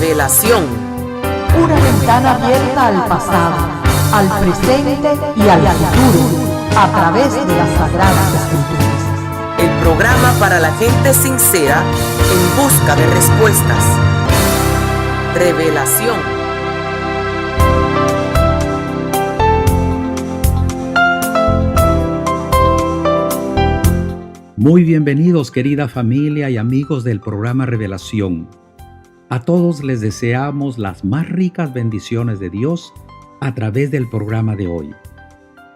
Revelación. Una ventana abierta al pasado, al presente y al futuro, a través de las Sagradas Escrituras. El programa para la gente sincera en busca de respuestas. Revelación. Muy bienvenidos, querida familia y amigos del programa Revelación. A todos les deseamos las más ricas bendiciones de Dios a través del programa de hoy.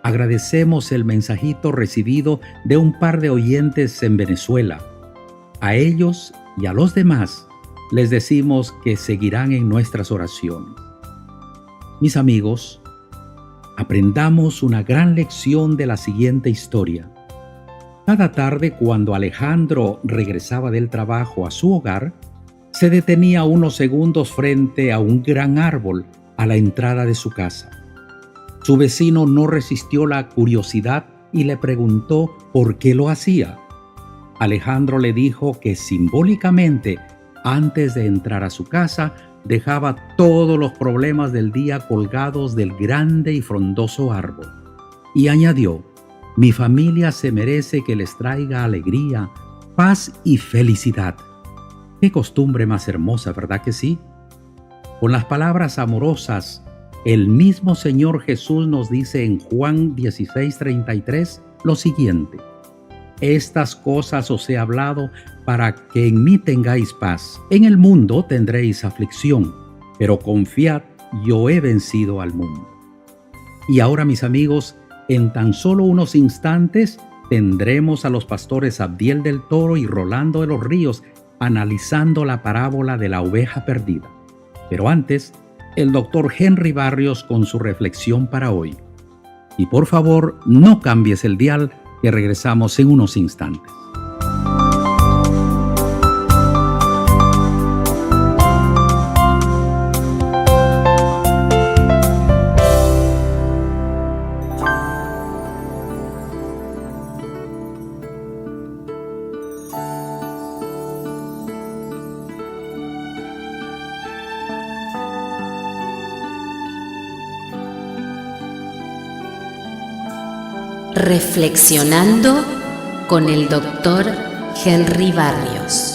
Agradecemos el mensajito recibido de un par de oyentes en Venezuela. A ellos y a los demás les decimos que seguirán en nuestras oraciones. Mis amigos, aprendamos una gran lección de la siguiente historia. Cada tarde, cuando Alejandro regresaba del trabajo a su hogar, se detenía unos segundos frente a un gran árbol a la entrada de su casa. Su vecino no resistió la curiosidad y le preguntó por qué lo hacía. Alejandro le dijo que simbólicamente, antes de entrar a su casa, dejaba todos los problemas del día colgados del grande y frondoso árbol. Y añadió: mi familia se merece que les traiga alegría, paz y felicidad. Qué costumbre más hermosa, ¿verdad que sí? Con las palabras amorosas, el mismo Señor Jesús nos dice en Juan 16:33 lo siguiente: estas cosas os he hablado para que en mí tengáis paz. En el mundo tendréis aflicción, pero confiad, yo he vencido al mundo. Y ahora, mis amigos, en tan solo unos instantes tendremos a los pastores Abdiel del Toro y Rolando de los Ríos analizando la parábola de la oveja perdida. Pero antes, el doctor Henry Barrios con su reflexión para hoy. Y por favor, no cambies el dial, que regresamos en unos instantes. Reflexionando con el doctor Henry Barrios.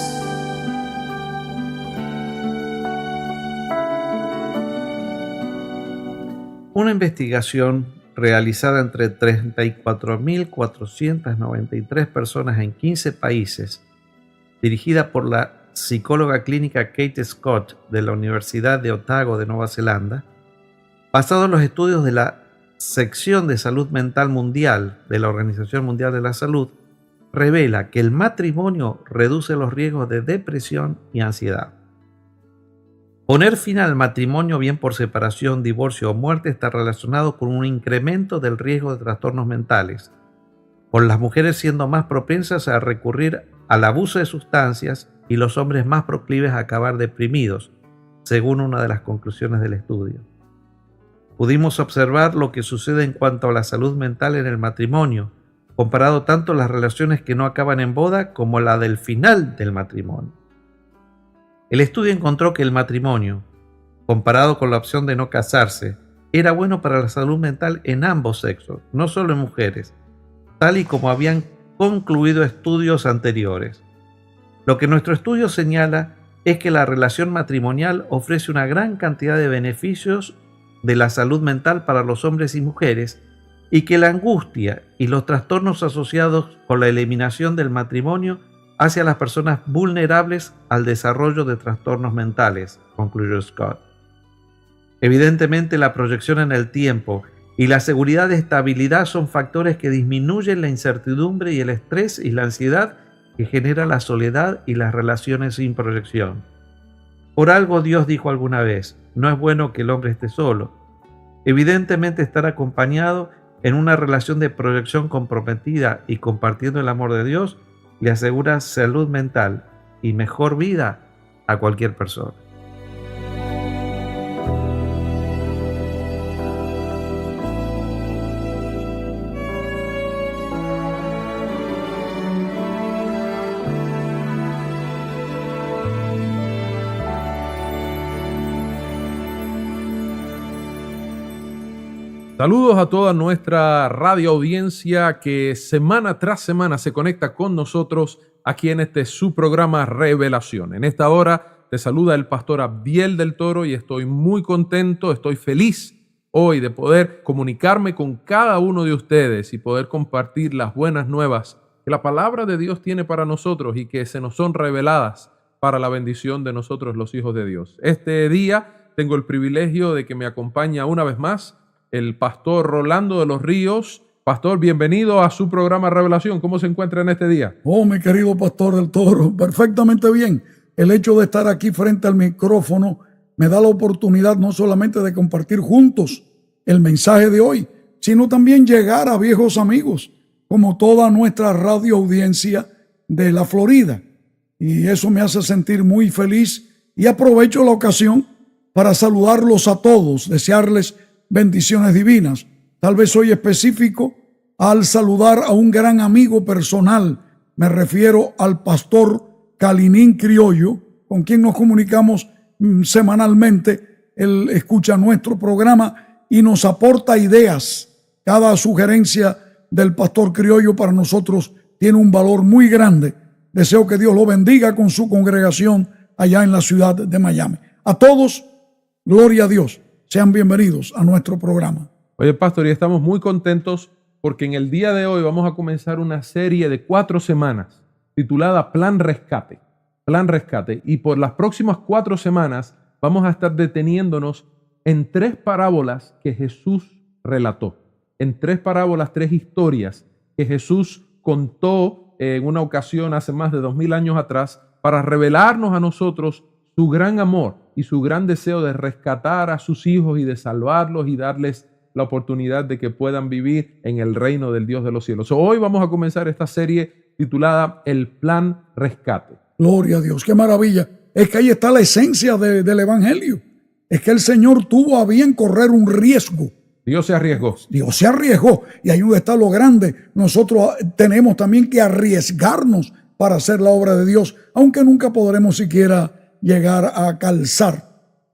Una investigación realizada entre 34.493 personas en 15 países, dirigida por la psicóloga clínica Kate Scott de la Universidad de Otago de Nueva Zelanda, basado en los estudios de la Sección de Salud Mental Mundial de la Organización Mundial de la Salud, revela que el matrimonio reduce los riesgos de depresión y ansiedad. Poner fin al matrimonio, bien por separación, divorcio o muerte, está relacionado con un incremento del riesgo de trastornos mentales, con las mujeres siendo más propensas a recurrir al abuso de sustancias y los hombres más proclives a acabar deprimidos, según una de las conclusiones del estudio. Pudimos observar lo que sucede en cuanto a la salud mental en el matrimonio, comparado tanto las relaciones que no acaban en boda como la del final del matrimonio. El estudio encontró que el matrimonio, comparado con la opción de no casarse, era bueno para la salud mental en ambos sexos, no solo en mujeres, tal y como habían concluido estudios anteriores. Lo que nuestro estudio señala es que la relación matrimonial ofrece una gran cantidad de beneficios de la salud mental para los hombres y mujeres, y que la angustia y los trastornos asociados con la eliminación del matrimonio hace a las personas vulnerables al desarrollo de trastornos mentales, concluyó Scott. Evidentemente, la proyección en el tiempo y la seguridad de estabilidad son factores que disminuyen la incertidumbre y el estrés y la ansiedad que genera la soledad y las relaciones sin proyección. Por algo Dios dijo alguna vez: no es bueno que el hombre esté solo. Evidentemente, estar acompañado en una relación de proyección comprometida y compartiendo el amor de Dios le asegura salud mental y mejor vida a cualquier persona. Saludos a toda nuestra radio audiencia que semana tras semana se conecta con nosotros aquí en su programa Revelación. En esta hora te saluda el pastor Abdiel del Toro y estoy muy contento, estoy feliz hoy de poder comunicarme con cada uno de ustedes y poder compartir las buenas nuevas que la palabra de Dios tiene para nosotros y que se nos son reveladas para la bendición de nosotros los hijos de Dios. Este día tengo el privilegio de que me acompaña una vez más el pastor Rolando de los Ríos. Pastor, bienvenido a su programa Revelación. ¿Cómo se encuentra en este día? Oh, mi querido pastor del Toro, perfectamente bien. El hecho de estar aquí frente al micrófono me da la oportunidad no solamente de compartir juntos el mensaje de hoy, sino también llegar a viejos amigos, como toda nuestra radio audiencia de la Florida. Y eso me hace sentir muy feliz y aprovecho la ocasión para saludarlos a todos, desearles bendiciones divinas. Tal vez soy específico al saludar a un gran amigo personal. Me refiero al pastor Calinín Criollo, con quien nos comunicamos semanalmente. Él escucha nuestro programa y nos aporta ideas. Cada sugerencia del pastor Criollo para nosotros tiene un valor muy grande. Deseo que Dios lo bendiga con su congregación allá en la ciudad de Miami. A todos, gloria a Dios. Sean bienvenidos a nuestro programa. Oye, pastor, y estamos muy contentos porque en el día de hoy vamos a comenzar una serie de 4 semanas titulada Plan Rescate. Plan Rescate. Y por las próximas 4 semanas vamos a estar deteniéndonos en 3 parábolas que Jesús relató. En 3 parábolas, 3 historias que Jesús contó en una ocasión hace más de 2000 años atrás para revelarnos a nosotros su gran amor y su gran deseo de rescatar a sus hijos y de salvarlos y darles la oportunidad de que puedan vivir en el reino del Dios de los cielos. Hoy vamos a comenzar esta serie titulada El Plan Rescate. Gloria a Dios, qué maravilla. Es que ahí está la esencia del Evangelio. Es que el Señor tuvo a bien correr un riesgo. Dios se arriesgó. Dios se arriesgó. Y ahí donde está lo grande. Nosotros tenemos también que arriesgarnos para hacer la obra de Dios, aunque nunca podremos siquiera llegar a calzar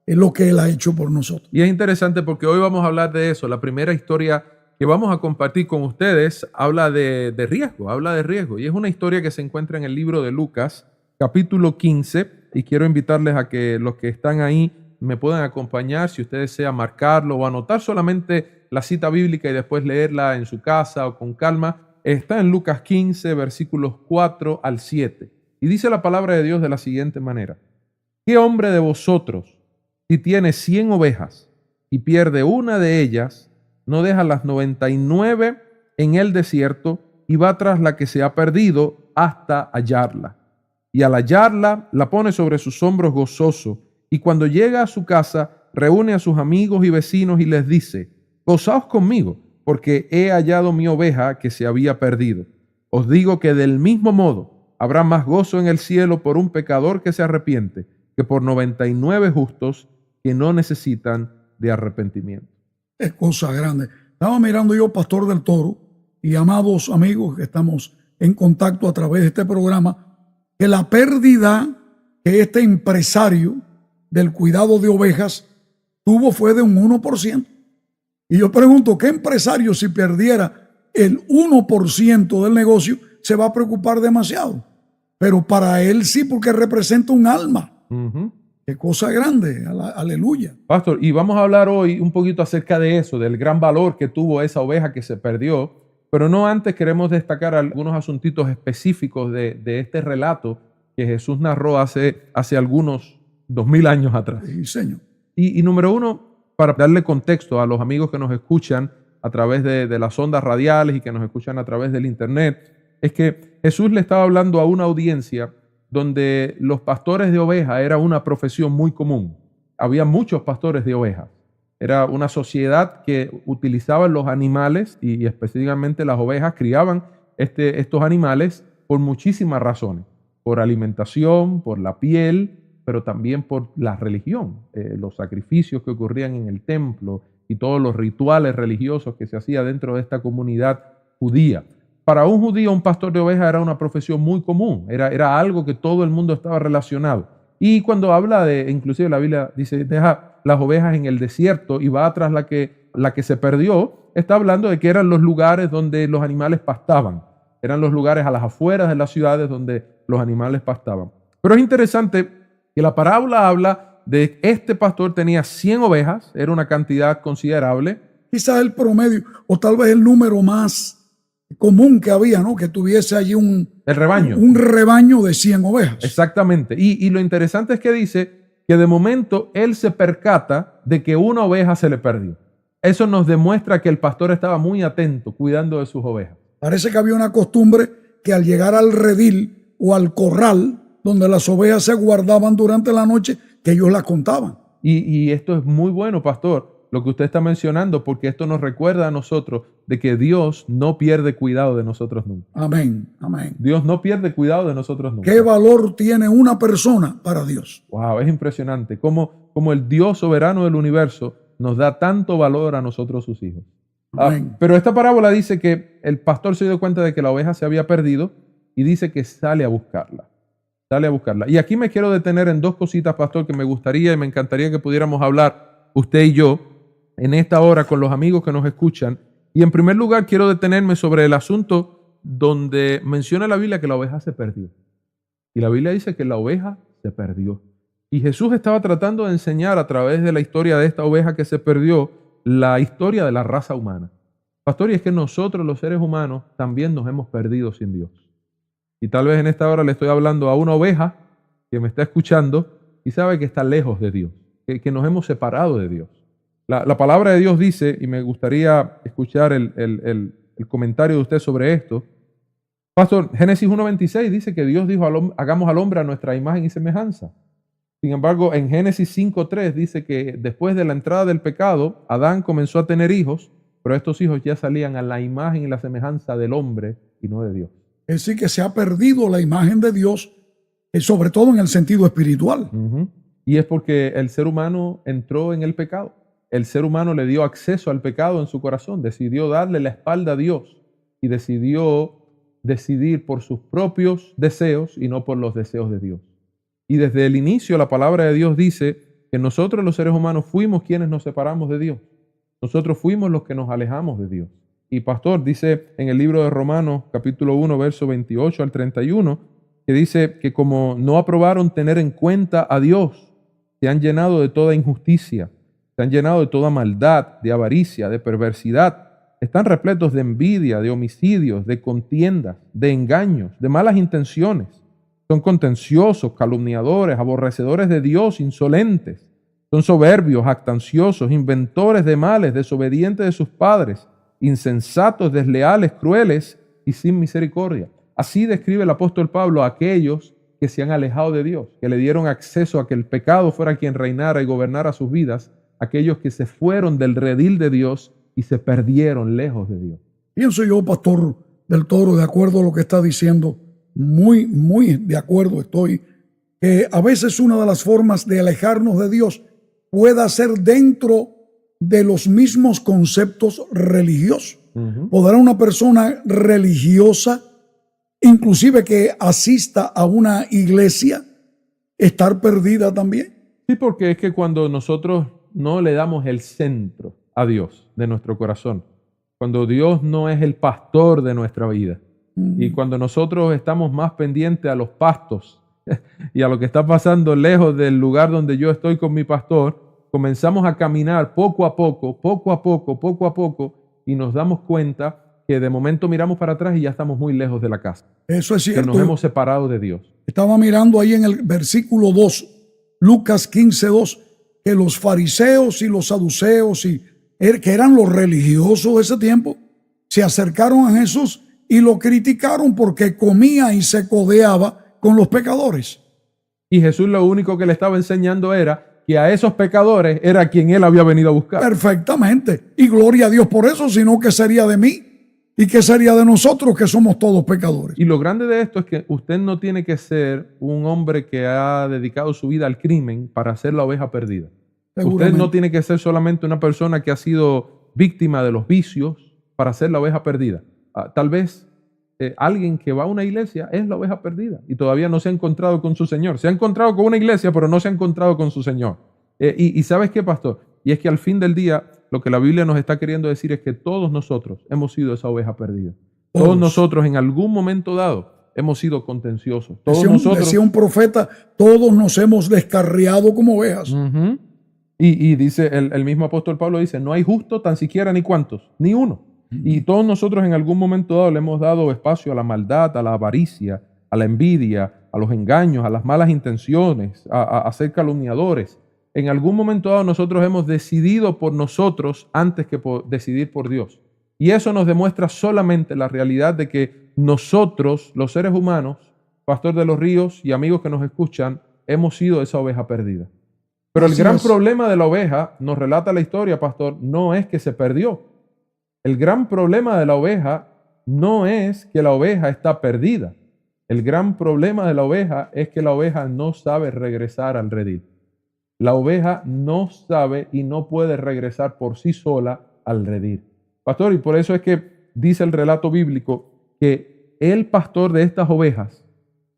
lo que Él ha hecho por nosotros. Y es interesante porque hoy vamos a hablar de eso. La primera historia que vamos a compartir con ustedes habla de riesgo. Y es una historia que se encuentra en el libro de Lucas, capítulo 15. Y quiero invitarles a que los que están ahí me puedan acompañar, si usted desea marcarlo o anotar solamente la cita bíblica y después leerla en su casa o con calma. Está en Lucas 15, versículos 4 al 7. Y dice la palabra de Dios de la siguiente manera. ¿Qué hombre de vosotros, si tiene 100 ovejas y pierde una de ellas, no deja las 99 en el desierto y va tras la que se ha perdido hasta hallarla? Y al hallarla, la pone sobre sus hombros gozoso, y cuando llega a su casa, reúne a sus amigos y vecinos y les dice: gozaos conmigo, porque he hallado mi oveja que se había perdido. Os digo que del mismo modo habrá más gozo en el cielo por un pecador que se arrepiente, que por 99 justos que no necesitan de arrepentimiento. Es cosa grande. Estaba mirando yo, pastor del Toro, y amados amigos que estamos en contacto a través de este programa, que la pérdida que este empresario del cuidado de ovejas tuvo fue de un 1%. Y yo pregunto, ¿qué empresario, si perdiera el 1% del negocio, se va a preocupar demasiado? Pero para él sí, porque representa un alma. Qué cosa grande, aleluya. Pastor, y vamos a hablar hoy un poquito acerca de eso, del gran valor que tuvo esa oveja que se perdió, pero no antes queremos destacar algunos asuntitos específicos de este relato que Jesús narró hace algunos 2000 años atrás. Sí, Señor. Y número uno, para darle contexto a los amigos que nos escuchan a través de las ondas radiales y que nos escuchan a través del internet, es que Jesús le estaba hablando a una audiencia donde los pastores de ovejas era una profesión muy común. Había muchos pastores de ovejas. Era una sociedad que utilizaba los animales y específicamente las ovejas, criaban estos animales por muchísimas razones. Por alimentación, por la piel, pero también por la religión. Los sacrificios que ocurrían en el templo y todos los rituales religiosos que se hacía dentro de esta comunidad judía. Para un judío, un pastor de ovejas era una profesión muy común, era algo que todo el mundo estaba relacionado. Y cuando habla inclusive la Biblia dice, deja las ovejas en el desierto y va tras la que la que se perdió está hablando de que eran los lugares donde los animales pastaban. Eran los lugares a las afueras de las ciudades donde los animales pastaban. Pero es interesante que la parábola habla de que este pastor tenía 100 ovejas, era una cantidad considerable. Quizás el promedio, o tal vez el número más común que había, ¿no? Que tuviese allí un rebaño de 100 ovejas. Exactamente. Y lo interesante es que dice que de momento él se percata de que una oveja se le perdió. Eso nos demuestra que el pastor estaba muy atento, cuidando de sus ovejas. Parece que había una costumbre que al llegar al redil o al corral, donde las ovejas se guardaban durante la noche, que ellos las contaban. Y esto es muy bueno, pastor, lo que usted está mencionando, porque esto nos recuerda a nosotros de que Dios no pierde cuidado de nosotros nunca. Amén, amén. Dios no pierde cuidado de nosotros nunca. ¿Qué valor tiene una persona para Dios? Wow, es impresionante cómo el Dios soberano del universo nos da tanto valor a nosotros sus hijos. Pero esta parábola dice que el pastor se dio cuenta de que la oveja se había perdido y dice que sale a buscarla. Sale a buscarla. Y aquí me quiero detener en dos cositas, pastor, que me gustaría y me encantaría que pudiéramos hablar usted y yo en esta hora con los amigos que nos escuchan. Y en primer lugar quiero detenerme sobre el asunto donde menciona la Biblia que la oveja se perdió. Y la Biblia dice que la oveja se perdió. Y Jesús estaba tratando de enseñar a través de la historia de esta oveja que se perdió la historia de la raza humana. Pastor, y es que nosotros los seres humanos también nos hemos perdido sin Dios. Y tal vez en esta hora le estoy hablando a una oveja que me está escuchando y sabe que está lejos de Dios, que nos hemos separado de Dios. La palabra de Dios dice, y me gustaría escuchar el comentario de usted sobre esto. Pastor, Génesis 1:26 dice que Dios dijo, hagamos al hombre a nuestra imagen y semejanza. Sin embargo, en Génesis 5:3 dice que después de la entrada del pecado, Adán comenzó a tener hijos, pero estos hijos ya salían a la imagen y la semejanza del hombre y no de Dios. Es decir, que se ha perdido la imagen de Dios, sobre todo en el sentido espiritual. Y es porque el ser humano entró en el pecado. El ser humano le dio acceso al pecado en su corazón, decidió darle la espalda a Dios y decidió decidir por sus propios deseos y no por los deseos de Dios. Y desde el inicio la palabra de Dios dice que nosotros los seres humanos fuimos quienes nos separamos de Dios. Nosotros fuimos los que nos alejamos de Dios. Y pastor, dice en el libro de Romanos capítulo 1, verso 28 al 31, que dice que como no aprobaron tener en cuenta a Dios, se han llenado de toda injusticia, se han llenado de toda maldad, de avaricia, de perversidad. Están repletos de envidia, de homicidios, de contiendas, de engaños, de malas intenciones. Son contenciosos, calumniadores, aborrecedores de Dios, insolentes. Son soberbios, jactanciosos, inventores de males, desobedientes de sus padres, insensatos, desleales, crueles y sin misericordia. Así describe el apóstol Pablo a aquellos que se han alejado de Dios, que le dieron acceso a que el pecado fuera quien reinara y gobernara sus vidas, aquellos que se fueron del redil de Dios y se perdieron lejos de Dios. Pienso yo, pastor del Toro, de acuerdo a lo que está diciendo, muy de acuerdo estoy, que a veces una de las formas de alejarnos de Dios pueda ser dentro de los mismos conceptos religiosos. ¿Podrá una persona religiosa, inclusive que asista a una iglesia, estar perdida también? Sí, porque es que cuando nosotros no le damos el centro a Dios de nuestro corazón, cuando Dios no es el pastor de nuestra vida, y cuando nosotros estamos más pendientes a los pastos y a lo que está pasando lejos del lugar donde yo estoy con mi pastor, comenzamos a caminar poco a poco, y nos damos cuenta que de momento miramos para atrás y ya estamos muy lejos de la casa. Eso es cierto. Que nos hemos separado de Dios. Estaba mirando ahí en el versículo 2, Lucas 15:2, que los fariseos y los saduceos, que eran los religiosos de ese tiempo, se acercaron a Jesús y lo criticaron porque comía y se codeaba con los pecadores. Y Jesús lo único que le estaba enseñando era que a esos pecadores era quien él había venido a buscar. Perfectamente. Y gloria a Dios por eso, sino ¿qué sería de mí? ¿Y qué sería de nosotros que somos todos pecadores? Y lo grande de esto es que usted no tiene que ser un hombre que ha dedicado su vida al crimen para ser la oveja perdida. Usted no tiene que ser solamente una persona que ha sido víctima de los vicios para ser la oveja perdida. Tal vez alguien que va a una iglesia es la oveja perdida y todavía no se ha encontrado con su Señor. Se ha encontrado con una iglesia, pero no se ha encontrado con su Señor. Y ¿sabes qué, pastor? Y es que al fin del día, lo que la Biblia nos está queriendo decir es que todos nosotros hemos sido esa oveja perdida. Todos nosotros en algún momento dado hemos sido contenciosos. Todos nosotros, decía un profeta, todos nos hemos descarriado como ovejas. Y dice, el mismo apóstol Pablo dice, no hay justo tan siquiera ni cuantos, ni uno. Y todos nosotros en algún momento dado le hemos dado espacio a la maldad, a la avaricia, a la envidia, a los engaños, a las malas intenciones, a ser calumniadores. En algún momento dado nosotros hemos decidido por nosotros antes que decidir por Dios. Y eso nos demuestra solamente la realidad de que nosotros, los seres humanos, Pastor de los Ríos y amigos que nos escuchan, hemos sido esa oveja perdida. Pero el gran problema de la oveja, nos relata la historia, pastor, no es que se perdió. El gran problema de la oveja no es que la oveja está perdida. El gran problema de la oveja es que la oveja no sabe regresar al redil. La oveja no sabe y no puede regresar por sí sola al redil. Pastor, y por eso es que dice el relato bíblico que el pastor de estas ovejas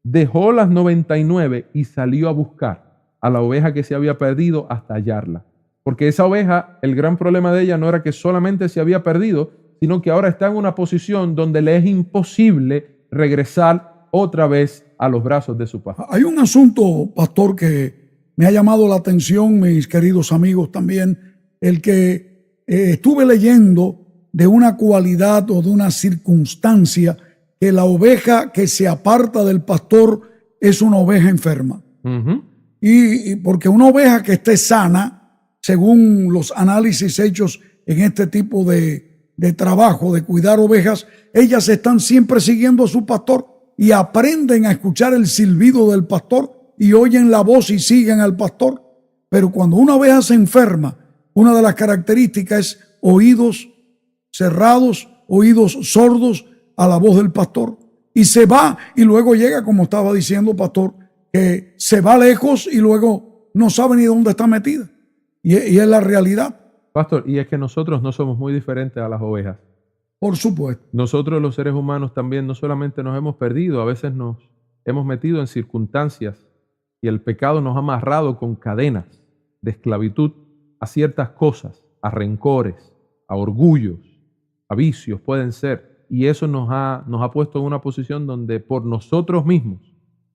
dejó las 99 y salió a buscar a la oveja que se había perdido hasta hallarla. Porque esa oveja, el gran problema de ella no era que solamente se había perdido, sino que ahora está en una posición donde le es imposible regresar otra vez a los brazos de su pastor. Hay un asunto, pastor, que me ha llamado la atención, mis queridos amigos también, el que estuve leyendo de una cualidad o de una circunstancia que la oveja que se aparta del pastor es una oveja enferma. Y porque una oveja que esté sana, según los análisis hechos en este tipo de trabajo, de cuidar ovejas, ellas están siempre siguiendo a su pastor y aprenden a escuchar el silbido del pastor y oyen la voz y siguen al pastor. Pero cuando una oveja se enferma, una de las características es oídos cerrados, oídos sordos a la voz del pastor. Y se va y luego llega, como estaba diciendo, pastor, que se va lejos y luego no sabe ni dónde está metida. Y es la realidad. Pastor, y es que nosotros no somos muy diferentes a las ovejas. Por supuesto. Nosotros los seres humanos también no solamente nos hemos perdido, a veces nos hemos metido en circunstancias y el pecado nos ha amarrado con cadenas de esclavitud a ciertas cosas, a rencores, a orgullos, a vicios pueden ser. Y eso nos ha puesto en una posición donde por nosotros mismos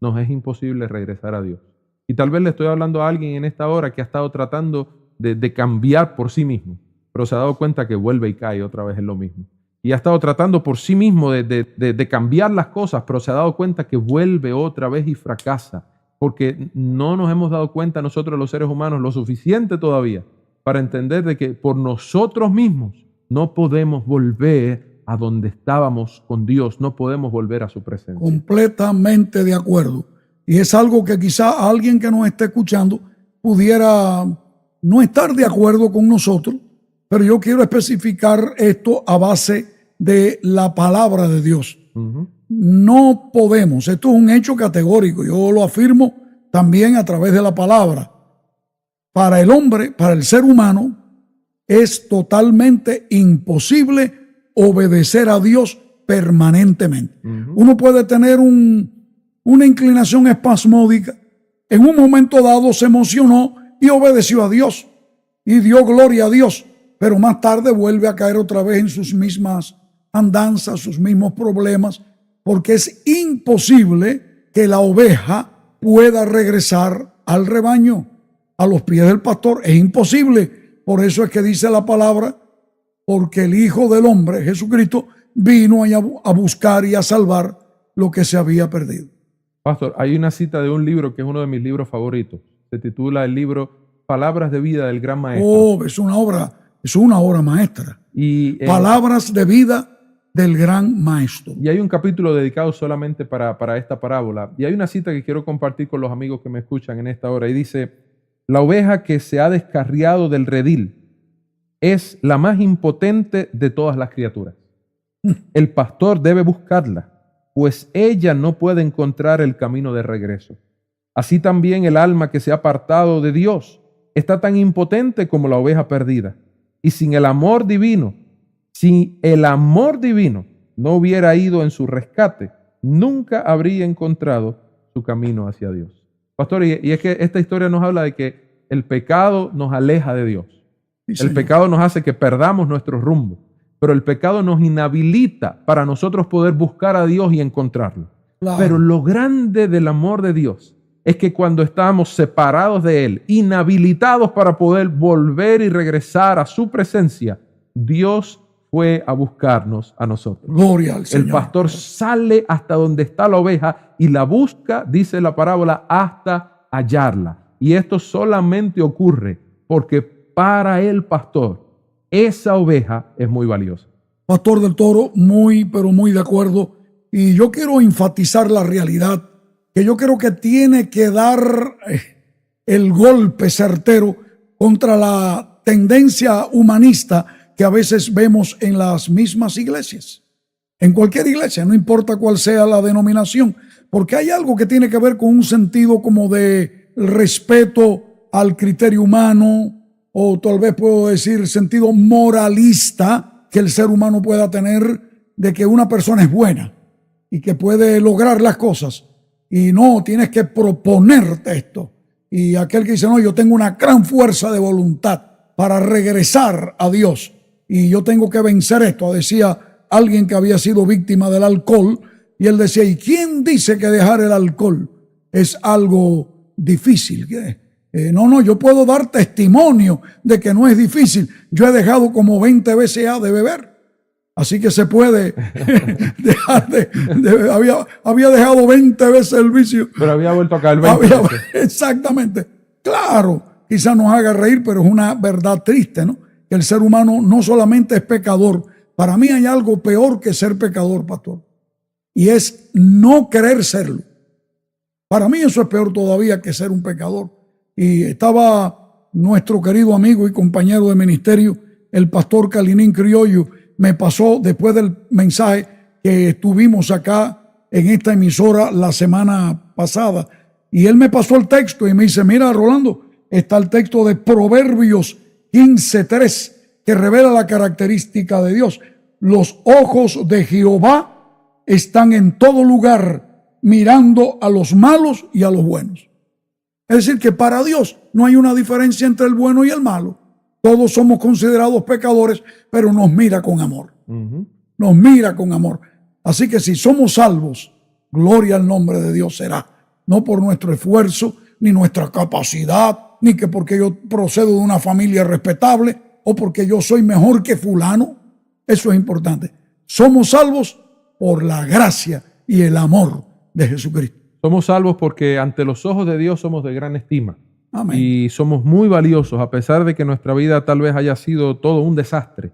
nos es imposible regresar a Dios. Y tal vez le estoy hablando a alguien en esta hora que ha estado tratando de cambiar por sí mismo, pero se ha dado cuenta que vuelve y cae otra vez en lo mismo. Y ha estado tratando por sí mismo de cambiar las cosas, pero se ha dado cuenta que vuelve otra vez y fracasa, porque no nos hemos dado cuenta nosotros los seres humanos lo suficiente todavía para entender de que por nosotros mismos no podemos volver a donde estábamos con Dios, no podemos volver a su presencia. Completamente de acuerdo. Y es algo que quizá alguien que nos esté escuchando pudiera no estar de acuerdo con nosotros, pero yo quiero especificar esto a base de la palabra de Dios. No podemos, esto es un hecho categórico, yo lo afirmo también a través de la palabra. Para el hombre, para el ser humano, es totalmente imposible obedecer a Dios permanentemente. Uno puede tener una inclinación espasmódica, en un momento dado se emocionó y obedeció a Dios y dio gloria a Dios, pero más tarde vuelve a caer otra vez en sus mismas andanzas, sus mismos problemas, porque es imposible que la oveja pueda regresar al rebaño, a los pies del pastor. Es imposible. Por eso es que dice la palabra, porque el Hijo del Hombre, Jesucristo, vino a buscar y a salvar lo que se había perdido. Pastor, hay una cita de un libro que es uno de mis libros favoritos. Se titula el libro Palabras de Vida del Gran Maestro. Oh, es una obra maestra. Palabras de Vida del Gran Maestro. Y hay un capítulo dedicado solamente para esta parábola. Y hay una cita que quiero compartir con los amigos que me escuchan en esta hora. Y dice, la oveja que se ha descarriado del redil es la más impotente de todas las criaturas. El pastor debe buscarla, pues ella no puede encontrar el camino de regreso. Así también el alma que se ha apartado de Dios está tan impotente como la oveja perdida. Y sin el amor divino, si el amor divino no hubiera ido en su rescate, nunca habría encontrado su camino hacia Dios. Pastor, y es que esta historia nos habla de que el pecado nos aleja de Dios. Sí, El señor. pecado nos hace que perdamos nuestro rumbo, pero el pecado nos inhabilita para nosotros poder buscar a Dios y encontrarlo. Claro. Pero lo grande del amor de Dios es que cuando estamos separados de Él, inhabilitados para poder volver y regresar a su presencia, Dios fue a buscarnos a nosotros. Gloria al Señor. El pastor sale hasta donde está la oveja y la busca, dice la parábola, hasta hallarla. Y esto solamente ocurre porque para el pastor esa oveja es muy valiosa. Pastor del Toro, muy, pero muy de acuerdo. Y yo quiero enfatizar la realidad que yo creo que tiene que dar el golpe certero contra la tendencia humanista que a veces vemos en las mismas iglesias. En cualquier iglesia, no importa cuál sea la denominación, porque hay algo que tiene que ver con un sentido como de respeto al criterio humano, o tal vez puedo decir sentido moralista que el ser humano pueda tener de que una persona es buena y que puede lograr las cosas. Y no, tienes que proponerte esto. Y aquel que dice, no, yo tengo una gran fuerza de voluntad para regresar a Dios y yo tengo que vencer esto. Decía alguien que había sido víctima del alcohol y él decía, ¿y quién dice que dejar el alcohol es algo difícil? No, yo puedo dar testimonio de que no es difícil. Yo he dejado como 20 veces ya de beber. Así que se puede dejar había dejado 20 veces el vicio. Pero había vuelto a caer 20 veces. Exactamente. Claro, quizás nos haga reír, pero es una verdad triste, ¿no? Que el ser humano no solamente es pecador. Para mí hay algo peor que ser pecador, pastor. Y es no querer serlo. Para mí eso es peor todavía que ser un pecador. Y estaba nuestro querido amigo y compañero de ministerio, el pastor Calinín Criollo, me pasó después del mensaje que tuvimos acá en esta emisora la semana pasada. Y él me pasó el texto y me dice, mira, Rolando, está el texto de Proverbios 15:3 que revela la característica de Dios. Los ojos de Jehová están en todo lugar, mirando a los malos y a los buenos. Es decir, que para Dios no hay una diferencia entre el bueno y el malo. Todos somos considerados pecadores, pero nos mira con amor. Nos mira con amor. Así que si somos salvos, gloria al nombre de Dios será. No por nuestro esfuerzo, ni nuestra capacidad, ni que porque yo procedo de una familia respetable o porque yo soy mejor que fulano. Eso es importante. Somos salvos por la gracia y el amor de Jesucristo. Somos salvos porque ante los ojos de Dios somos de gran estima. Amén. Y somos muy valiosos, a pesar de que nuestra vida tal vez haya sido todo un desastre.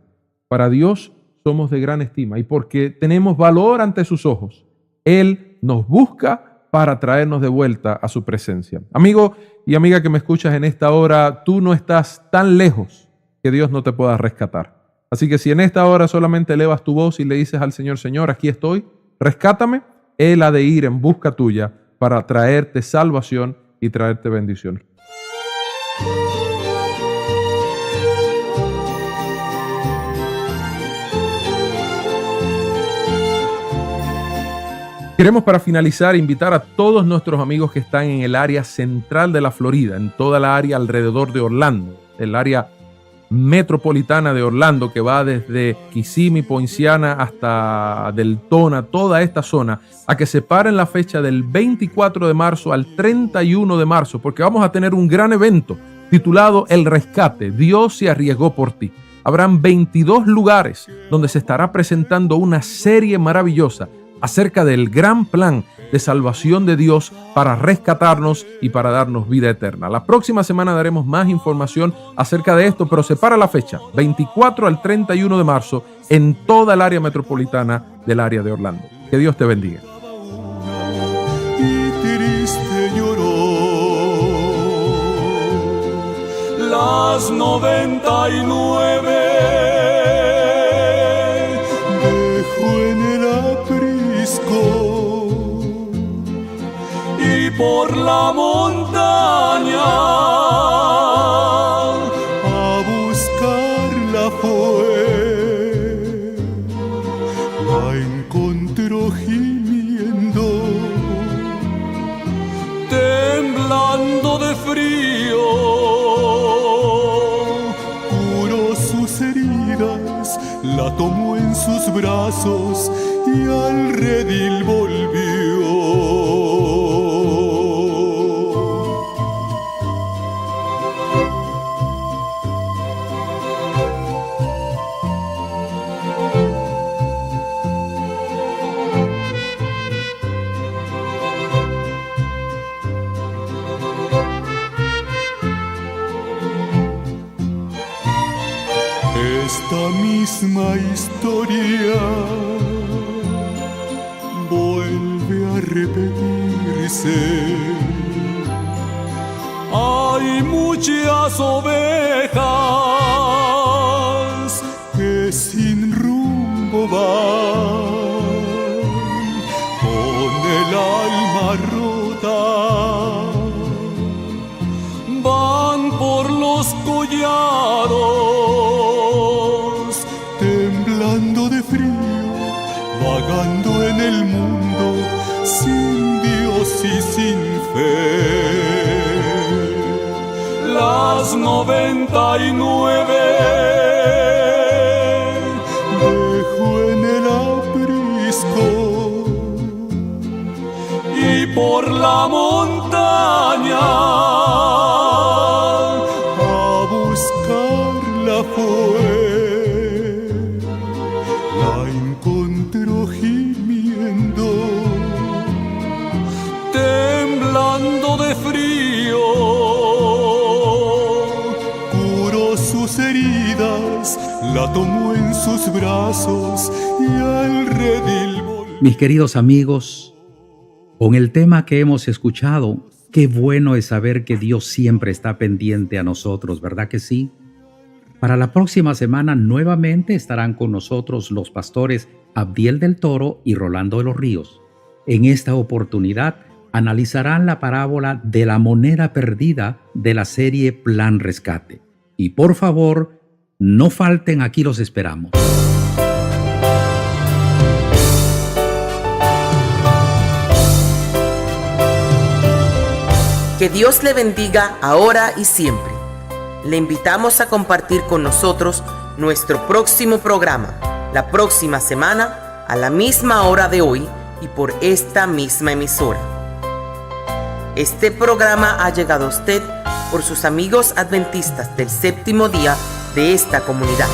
Para Dios somos de gran estima. Y porque tenemos valor ante sus ojos, Él nos busca para traernos de vuelta a su presencia. Amigo y amiga que me escuchas en esta hora, tú no estás tan lejos que Dios no te pueda rescatar. Así que si en esta hora solamente elevas tu voz y le dices al Señor, Señor, aquí estoy, rescátame, Él ha de ir en busca tuya para traerte salvación y traerte bendición. Queremos para finalizar invitar a todos nuestros amigos que están en el área central de la Florida, en toda la área alrededor de Orlando, el área metropolitana de Orlando que va desde Kissimmee, Poinciana hasta Deltona, toda esta zona, a que separen la fecha del 24 de marzo al 31 de marzo, porque vamos a tener un gran evento titulado El Rescate, Dios se arriesgó por ti. Habrán 22 lugares donde se estará presentando una serie maravillosa acerca del gran plan de salvación de Dios para rescatarnos y para darnos vida eterna. La próxima semana daremos más información acerca de esto, pero separa la fecha, 24 al 31 de marzo, en toda el área metropolitana del área de Orlando. Que Dios te bendiga. Y triste lloró las 99 dejó en el aprisco y por la montaña a buscarla fue, la encontró gimiendo, temblando de frío, tomó en sus brazos y al redil volvió. Esta misma historia vuelve a repetirse. Hay muchas ovejas que sin rumbo van, con el alma rota, van por los collados, temblando de frío, vagando en el mundo, sin Dios y sin fe. Las 99 dejo en el aprisco y por la montaña a buscarla fue. La encontró gimiendo, temblando de frío, curó sus heridas, la tomó en sus brazos y al redil volvió. Mis queridos amigos, con el tema que hemos escuchado, qué bueno es saber que Dios siempre está pendiente a nosotros, ¿verdad que sí? Para la próxima semana nuevamente estarán con nosotros los pastores Abdiel del Toro y Rolando de los Ríos. En esta oportunidad analizarán la parábola de la moneda perdida de la serie Plan Rescate. Y por favor, no falten, aquí los esperamos. Que Dios le bendiga ahora y siempre. Le invitamos a compartir con nosotros nuestro próximo programa, la próxima semana, a la misma hora de hoy y por esta misma emisora. Este programa ha llegado a usted por sus amigos adventistas del séptimo día de esta comunidad.